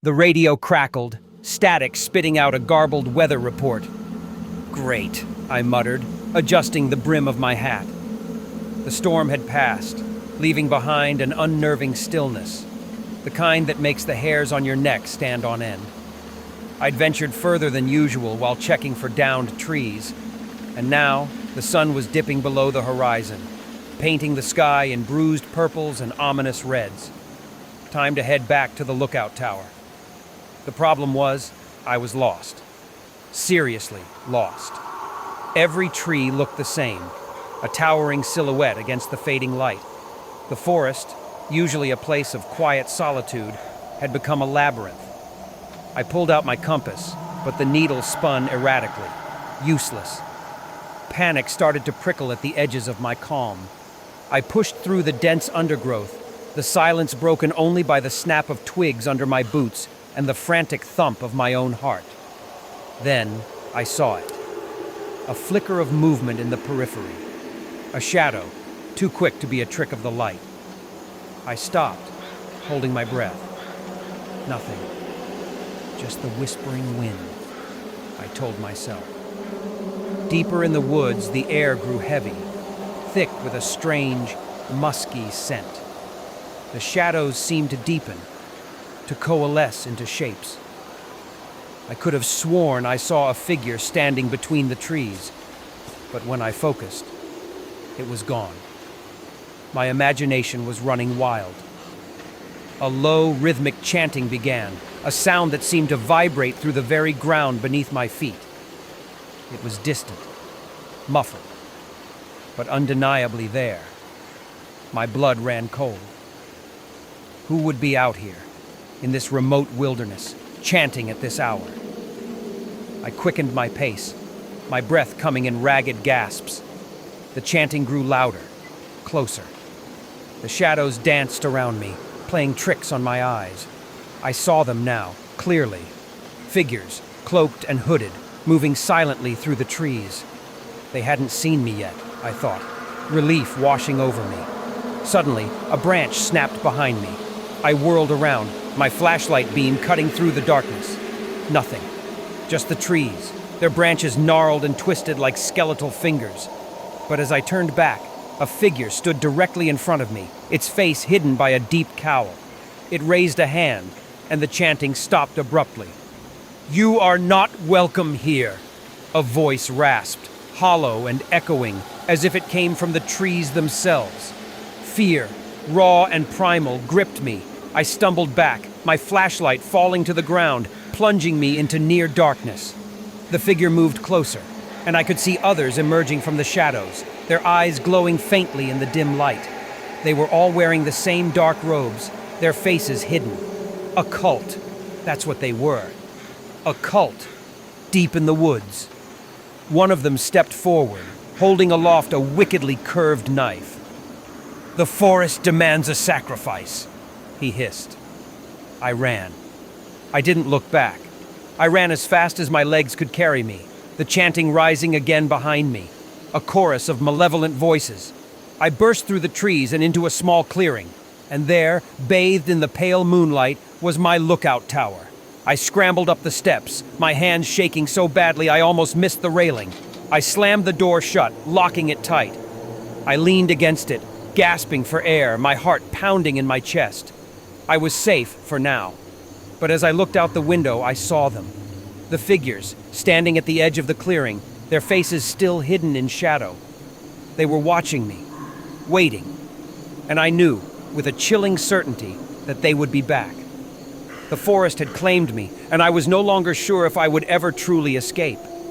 The radio crackled, static spitting out a garbled weather report. Great, I muttered, adjusting the brim of my hat. The storm had passed, leaving behind an unnerving stillness, the kind that makes the hairs on your neck stand on end. I'd ventured further than usual while checking for downed trees, and now the sun was dipping below the horizon, painting the sky in bruised purples and ominous reds. Time to head back to the lookout tower. The problem was, I was lost. Seriously lost. Every tree looked the same, a towering silhouette against the fading light. The forest, usually a place of quiet solitude, had become a labyrinth. I pulled out my compass, but the needle spun erratically, useless. Panic started to prickle at the edges of my calm. I pushed through the dense undergrowth, the silence broken only by the snap of twigs under my boots and the frantic thump of my own heart. Then I saw it. A flicker of movement in the periphery. A shadow, too quick to be a trick of the light. I stopped, holding my breath. Nothing. Just the whispering wind, I told myself. Deeper in the woods, the air grew heavy, thick with a strange, musky scent. The shadows seemed to deepen, to coalesce into shapes. I could have sworn I saw a figure standing between the trees, but when I focused, it was gone. My imagination was running wild. A low, rhythmic chanting began, a sound that seemed to vibrate through the very ground beneath my feet. It was distant, muffled, but undeniably there. My blood ran cold. Who would be out here, in this remote wilderness, chanting at this hour? I quickened my pace, my breath coming in ragged gasps. The chanting grew louder, closer. The shadows danced around me, playing tricks on my eyes. I saw them now, clearly. Figures, cloaked and hooded, moving silently through the trees. They hadn't seen me yet, I thought, relief washing over me. Suddenly, a branch snapped behind me. I whirled around, my flashlight beam cutting through the darkness. Nothing. Just the trees, their branches gnarled and twisted like skeletal fingers. But as I turned back, a figure stood directly in front of me, its face hidden by a deep cowl. It raised a hand, and the chanting stopped abruptly. "You are not welcome here," a voice rasped, hollow and echoing, as if it came from the trees themselves. Fear, raw and primal, gripped me. I stumbled back, my flashlight falling to the ground, plunging me into near darkness. The figure moved closer, and I could see others emerging from the shadows, their eyes glowing faintly in the dim light. They were all wearing the same dark robes, their faces hidden. A cult, that's what they were. A cult, deep in the woods. One of them stepped forward, holding aloft a wickedly curved knife. "The forest demands a sacrifice," he hissed. I ran. I didn't look back. I ran as fast as my legs could carry me, the chanting rising again behind me, a chorus of malevolent voices. I burst through the trees and into a small clearing, and there, bathed in the pale moonlight, was my lookout tower. I scrambled up the steps, my hands shaking so badly I almost missed the railing. I slammed the door shut, locking it tight. I leaned against it, gasping for air, my heart pounding in my chest. I was safe for now. But as I looked out the window, I saw them. The figures, standing at the edge of the clearing, their faces still hidden in shadow. They were watching me, waiting. And I knew, with a chilling certainty, that they would be back. The forest had claimed me, and I was no longer sure if I would ever truly escape.